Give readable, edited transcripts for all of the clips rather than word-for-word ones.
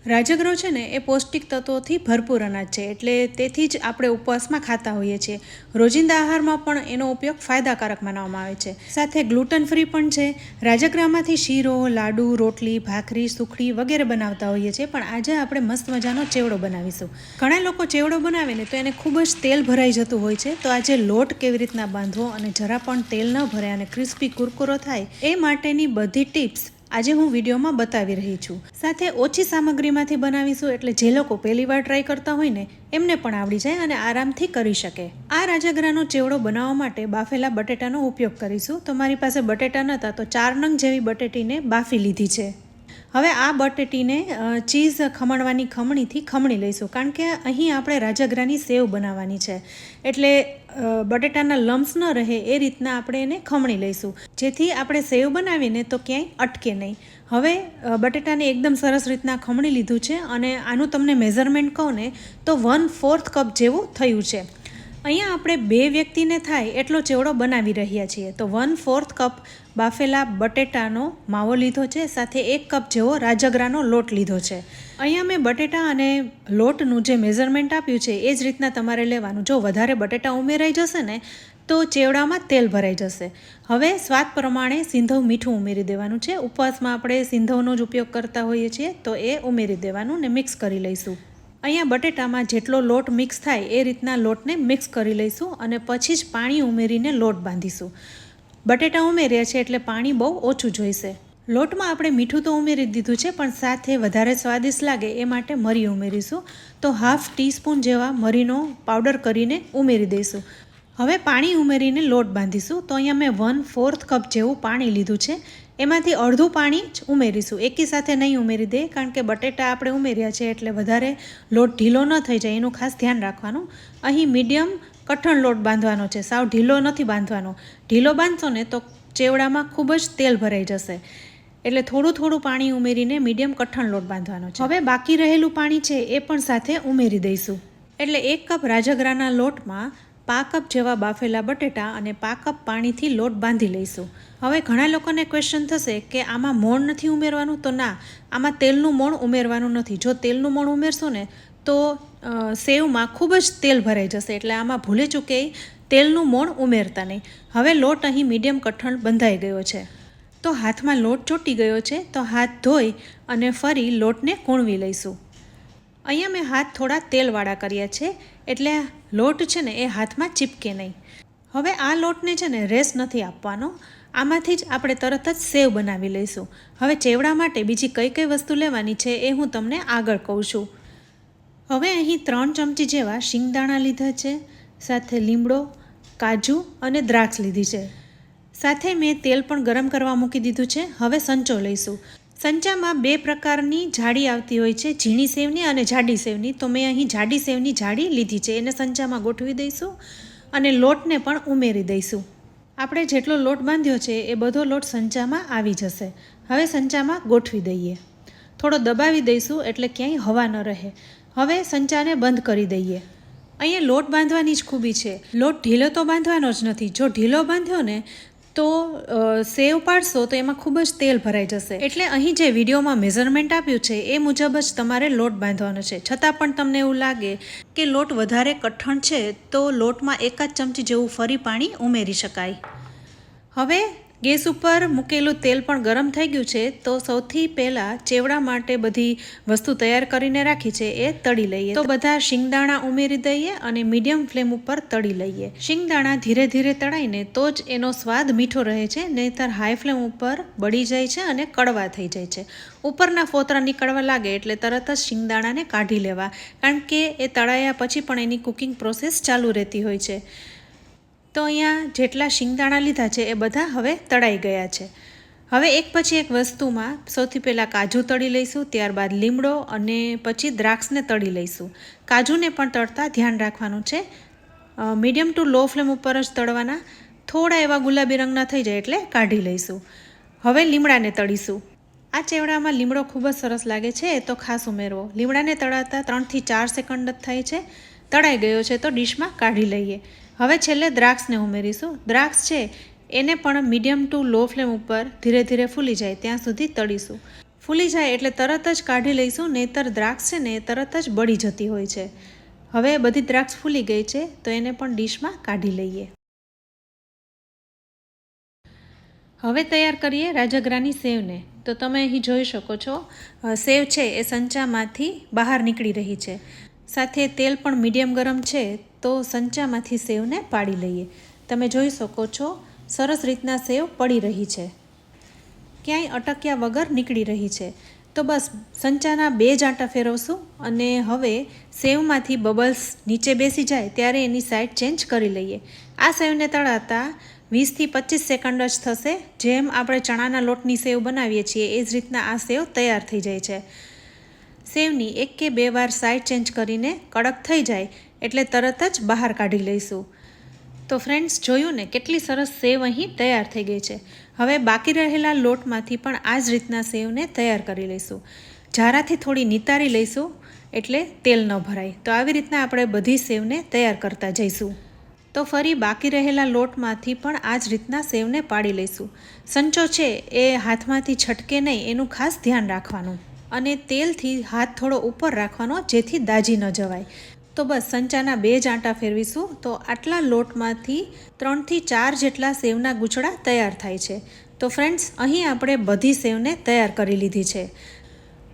રાજગરો છે ને એ પૌષ્ટિક તત્વોથી ભરપૂર અનાજ છે, એટલે તેથી જ આપણે ઉપવાસમાં ખાતા હોઈએ છીએ. રોજિંદા આહારમાં પણ એનો ઉપયોગ ફાયદાકારક માનવામાં આવે છે. સાથે ગ્લુટન ફ્રી પણ છે. રાજગરામાંથી શીરો, લાડુ, રોટલી, ભાખરી, સુખડી વગેરે બનાવતા હોઈએ છીએ, પણ આજે આપણે મસ્ત મજાનો ચેવડો બનાવીશું. ઘણા લોકો ચેવડો બનાવે ને તો એને ખૂબ જ તેલ ભરાઈ જતું હોય છે, તો આજે લોટ કેવી રીતના બાંધવો અને જરા પણ તેલ ન ભરે અને ક્રિસ્પી કુરકુરો થાય એ માટેની બધી ટિપ્સ આજે હું વિડીયોમાં બતાવી રહી છું. સાથે ઓછી સામગ્રીમાંથી બનાવીશું, એટલે જે લોકો પહેલી વાર ટ્રાય કરતા હોય ને એમને પણ આવડી જાય અને આરામથી કરી શકે. આ રાજગરાનો ચેવડો બનાવવા માટે બાફેલા બટેટાનો ઉપયોગ કરીશું. તો મારી પાસે બટેટા નહોતા તો 4 નંગ જેવી બટેટીને બાફી લીધી છે. હવે આ બટેટીને ચીઝ ખમણવાની ખમણીથી ખમણી લઈશું, કારણ કે અહીં આપણે રાજગરાની સેવ બનાવવાની છે, એટલે બટેટાના લમ્સ ન રહે એ રીતના આપણે એને ખમણી લઈશું, જેથી આપણે સેવ બનાવીને તો ક્યાંય અટકે નહીં. હવે બટેટાને એકદમ સરસ રીતના ખમણી લીધું છે અને આનું તમને મેઝરમેન્ટ કહું ને તો 1/4 કપ જેવું થયું છે. અહીંયા આપણે 2 વ્યક્તિને થાય એટલો ચેવડો બનાવી રહ્યા છીએ, તો 1/4 કપ બાફેલા બટેટાનો માવો લીધો છે, સાથે 1 કપ જેવો રાજગરાનો લોટ લીધો છે. અહીંયા મેં બટેટા અને લોટનું જે મેઝરમેન્ટ આપ્યું છે એ જ રીતના તમારે લેવાનું. જો વધારે બટેટા ઉમેરાઈ જશે ને તો ચેવડામાં તેલ ભરાઈ જશે. હવે સ્વાદ પ્રમાણે સિંધવ મીઠું ઉમેરી દેવાનું છે. ઉપવાસમાં આપણે સિંધવનો જ ઉપયોગ કરતા હોઈએ છીએ, તો એ ઉમેરી દેવાનું ને મિક્સ કરી લઈશું. અહીંયા બટેટામાં જેટલો લોટ મિક્સ થાય એ રીતના લોટને મિક્સ કરી લઈશું અને પછી જ પાણી ઉમેરીને લોટ બાંધીશું. બટેટા ઉમેર્યા છે એટલે પાણી બહુ ઓછું જોઈશે. લોટમાં આપણે મીઠું તો ઉમેરી દીધું છે, પણ સાથે વધારે સ્વાદિષ્ટ લાગે એ માટે મરી ઉમેરીશું. તો 1/2 ટીસ્પૂન જેવા મરીનો પાવડર કરીને ઉમેરી દઈશું. હવે પાણી ઉમેરીને લોટ બાંધીશું. તો અહીંયા મેં 1/4 કપ જેવું પાણી લીધું છે, એમાંથી અડધું પાણી જ ઉમેરીશું. એકી સાથે નહીં ઉમેરી દે, કારણ કે બટેટા આપણે ઉમેર્યા છે એટલે વધારે લોટ ઢીલો ન થઈ જાય એનું ખાસ ધ્યાન રાખવાનું. અહીં મીડિયમ કઠણ લોટ બાંધવાનો છે, સાવ ઢીલો નથી બાંધવાનો. ઢીલો બાંધશો ને તો ચેવડામાં ખૂબ જ તેલ ભરાઈ જશે, એટલે થોડું થોડું પાણી ઉમેરીને મીડિયમ કઠણ લોટ બાંધવાનો છે. હવે બાકી રહેલું પાણી છે એ પણ સાથે ઉમેરી દઈશું. એટલે 1 કપ રાજગરાના લોટમાં 5 કપ જેવા બાફેલા બટેટા અને 5 કપ પાણીથી લોટ બાંધી લઈશું. હવે ઘણા લોકોને ક્વેશ્ચન થશે કે આમાં મોણ નથી ઉમેરવાનું, તો ના, આમાં તેલનું મોણ ઉમેરવાનું નથી. જો તેલનું મોણ ઉમેરશો ને તો સેવમાં ખૂબ જ તેલ ભરાઈ જશે, એટલે આમાં ભૂલે ચૂકે તેલનું મોણ ઉમેરતા નહીં. હવે લોટ અહીં મીડિયમ કઠણ બંધાઈ ગયો છે, તો હાથમાં લોટ ચોંટી ગયો છે, તો હાથ ધોઈ અને ફરી લોટને કૂણવી લઈશું. અહીંયા મેં હાથ થોડા તેલવાળા કર્યા છે, એટલે લોટ છે ને એ હાથમાં ચીપકે નહીં. હવે આ લોટને છે ને રેસ્ટ નથી આપવાનો, આમાંથી જ આપણે તરત જ સેવ બનાવી લઈશું. હવે ચેવડા માટે બીજી કઈ કઈ વસ્તુ લેવાની છે એ હું તમને આગળ કહું છું. હવે અહીં 3 ચમચી જેવા શિંગદાણા લીધા છે, સાથે લીમડો, કાજુ અને દ્રાક્ષ લીધી છે. સાથે મેં તેલ પણ ગરમ કરવા મૂકી દીધું છે. હવે સંચો લઈશું. સંચામાં 2 પ્રકારની જાડી આવતી હોય છે, ઝીણી સેવની અને જાડી સેવની. તો મેં અહીં જાડી સેવની જાડી લીધી છે, એને સંચામાં ગોઠવી દઈશું અને લોટને પણ ઉમેરી દઈશું. આપણે જેટલો લોટ બાંધ્યો છે એ બધો લોટ સંચામાં આવી જશે. હવે સંચામાં ગોઠવી દઈએ, થોડો દબાવી દઈશું એટલે ક્યાંય હવા ન રહે. હવે સંચાને બંધ કરી દઈએ. અહીંયા લોટ બાંધવાની જ ખૂબી છે, લોટ ઢીલો તો બાંધવાનો જ નથી. જો ઢીલો બાંધ્યો ને તો સેવ પાડશો તો એમાં ખૂબ જ તેલ ભરાઈ જશે. એટલે અહીં જે વિડીયોમાં મેઝરમેન્ટ આપ્યું છે એ મુજબ જ તમારે લોટ બાંધવાનો છે. છતાં પણ તમને એવું લાગે કે લોટ વધારે કઠણ છે તો લોટમાં 1 જ ચમચી જેવું ફરી પાણી ઉમેરી શકાય. હવે ગેસ ઉપર મૂકેલું તેલ પણ ગરમ થઈ ગયું છે, તો સૌથી પહેલાં ચેવડા માટે બધી વસ્તુ તૈયાર કરીને રાખી છે એ તળી લઈએ. તો બધા શિંગદાણા ઉમેરી દઈએ અને મીડિયમ ફ્લેમ ઉપર તળી લઈએ. શિંગદાણા ધીરે ધીરે તળાઈને તો જ એનો સ્વાદ મીઠો રહે છે, નહીંતર હાઈ ફ્લેમ ઉપર બળી જાય છે અને કડવા થઈ જાય છે. ઉપરના ફોતરા નીકળવા લાગે એટલે તરત જ શિંગદાણાને કાઢી લેવા, કારણ કે એ તળાયા પછી પણ એની કુકિંગ પ્રોસેસ ચાલુ રહેતી હોય છે. તો અહીંયા જેટલા શિંગદાણા લીધા છે એ બધા હવે તળાઈ ગયા છે. હવે એક પછી એક વસ્તુમાં સૌથી પહેલાં કાજુ તળી લઈશું, ત્યારબાદ લીમડો અને પછી દ્રાક્ષને તળી લઈશું. કાજુને પણ તળતા ધ્યાન રાખવાનું છે, મીડિયમ ટુ લો ફ્લેમ ઉપર જ તળવાના. થોડા એવા ગુલાબી રંગના થઈ જાય એટલે કાઢી લઈશું. હવે લીમડાને તળીશું. આ ચેવડામાં લીમડો ખૂબ જ સરસ લાગે છે, એ તો ખાસ ઉમેરવો. લીમડાને તળાતા 3 થી 4 સેકન્ડ જ થાય છે. તળાઈ ગયો છે તો ડીશમાં કાઢી લઈએ. હવે છેલ્લે દ્રાક્ષને ઉમેરીશું. દ્રાક્ષ છે એને પણ મીડિયમ ટુ લો ફ્લેમ ઉપર ધીરે ધીરે ફૂલી જાય ત્યાં સુધી તળીશું. ફૂલી જાય એટલે તરત જ કાઢી લઈશું, નહીંતર દ્રાક્ષ છે ને એ તરત જ બળી જતી હોય છે. હવે બધી દ્રાક્ષ ફૂલી ગઈ છે તો એને પણ ડીશમાં કાઢી લઈએ. હવે તૈયાર કરીએ રાજગરાની સેવને. તો તમે અહીં જોઈ શકો છો સેવ છે એ સંચામાંથી બહાર નીકળી રહી છે. સાથે તેલ પણ મીડિયમ ગરમ છે તો સંચામાંથી સેવને પાડી લઈએ. તમે જોઈ શકો છો સરસ રીતના સેવ પડી રહી છે, ક્યાંય અટક્યા વગર નીકળી રહી છે. તો બસ સંચાના 2 જ આંટા ફેરવશું અને હવે સેવમાંથી બબલ્સ નીચે બેસી જાય ત્યારે એની સાઈડ ચેન્જ કરી લઈએ. આ સેવને તળાતા 20થી 25 સેકન્ડ જ થશે. જેમ આપણે ચણાના લોટની સેવ બનાવીએ છીએ એ જ રીતના આ સેવ તૈયાર થઈ જાય છે. સેવની 1 કે 2 વાર સાઈડ ચેન્જ કરીને કડક થઈ જાય એટલે તરત જ બહાર કાઢી લઈશું. તો ફ્રેન્ડ્સ, જોયું ને કેટલી સરસ સેવ અહીં તૈયાર થઈ ગઈ છે. હવે બાકી રહેલા લોટમાંથી પણ આ જ રીતના સેવને તૈયાર કરી લઈશું. ઝારાથી થોડી નિતારી લઈશું એટલે તેલ ન ભરાય. તો આવી રીતના આપણે બધી સેવને તૈયાર કરતા જઈશું. તો ફરી બાકી રહેલા લોટમાંથી પણ આ જ રીતના સેવને પાડી લઈશું. સંચો છે એ હાથમાંથી છટકે નહીં એનું ખાસ ધ્યાન રાખવાનું, અને તેલથી હાથ થોડો ઉપર રાખવાનો જેથી દાજી ન જવાય. તો બસ સંચાના 2 જ આંટા ફેરવીશું તો આટલા લોટમાંથી 3 થી 4 જેટલા સેવના ગુચડા તૈયાર થાય છે. તો ફ્રેન્ડ્સ, અહીં આપણે બધી સેવને તૈયાર કરી લીધી છે.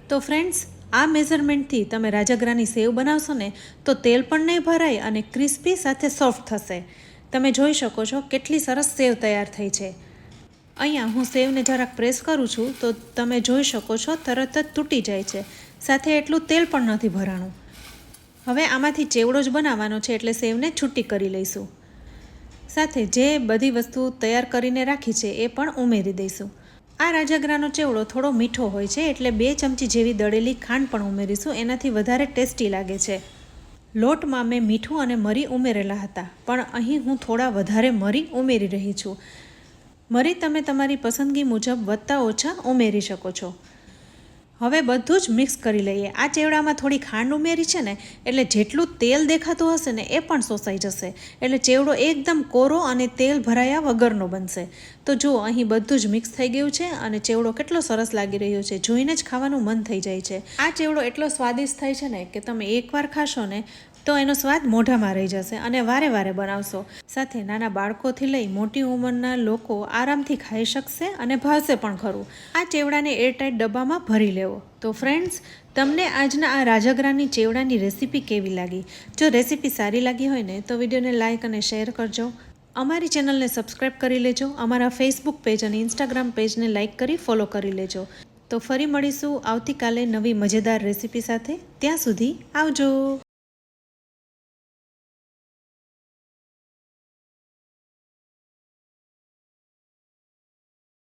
તો ફ્રેન્ડ્સ, આ મેઝરમેન્ટથી તમે રાજગરાની સેવ બનાવશો ને તો તેલ પણ નહીં ભરાય અને ક્રિસ્પી સાથે સોફ્ટ થશે. તમે જોઈ શકો છો કેટલી સરસ સેવ તૈયાર થઈ છે. અહીંયા હું સેવને જરાક પ્રેસ કરું છું તો તમે જોઈ શકો છો તરત જ તૂટી જાય છે. સાથે એટલું તેલ પણ નથી ભરાણું. હવે આમાંથી ચેવડો જ બનાવવાનો છે એટલે સેવને છૂટી કરી લઈશું. સાથે જે બધી વસ્તુ તૈયાર કરીને રાખી છે એ પણ ઉમેરી દઈશું. આ રાજગરાનો ચેવડો થોડો મીઠો હોય છે એટલે 2 ચમચી જેવી દળેલી ખાંડ પણ ઉમેરીશું. એનાથી વધારે ટેસ્ટી લાગે છે. લોટમાં મેં મીઠું અને મરી ઉમેરેલા હતા, પણ અહીં હું થોડા વધારે મરી ઉમેરી રહી છું. મરી તમે તમારી પસંદગી મુજબ વધતા ઓછા ઉમેરી શકો છો. હવે બધું જ મિક્સ કરી લઈએ. આ ચેવડામાં થોડી ખાંડ ઉમેરી છે ને એટલે જેટલું તેલ દેખાતું હશે ને એ પણ શોષાઈ જશે. એટલે ચેવડો એકદમ કોરો અને તેલ ભરાયા વગરનો બનશે. તો જુઓ, અહીં બધું જ મિક્સ થઈ ગયું છે અને ચેવડો કેટલો સરસ લાગી રહ્યો છે. જોઈને જ ખાવાનું મન થઈ જાય છે. આ ચેવડો એટલો સ્વાદિષ્ટ થાય છે ને કે તમે એકવાર ખાશો ને તો એનો સ્વાદ મોઢામાં રહી જશે અને વારે વારે બનાવશો. સાથે નાના બાળકોથી લઈ મોટી ઉંમરના લોકો આરામથી ખાઈ શકશે અને ભાવશે પણ ખરું. આ ચેવડાને એરટાઈટ ડબ્બામાં ભરી લેવો. તો ફ્રેન્ડ્સ, તમને આજના આ રાજગરાની ચેવડાની રેસીપી કેવી લાગી? જો રેસીપી સારી લાગી હોય ને તો વિડીયોને લાઇક અને શેર કરજો. અમારી ચેનલને સબસ્ક્રાઈબ કરી લેજો. અમારા ફેસબુક પેજ અને ઇન્સ્ટાગ્રામ પેજને લાઇક કરી ફોલો કરી લેજો. તો ફરી મળીશું આવતીકાલે નવી મજેદાર રેસીપી સાથે. ત્યાં સુધી આવજો.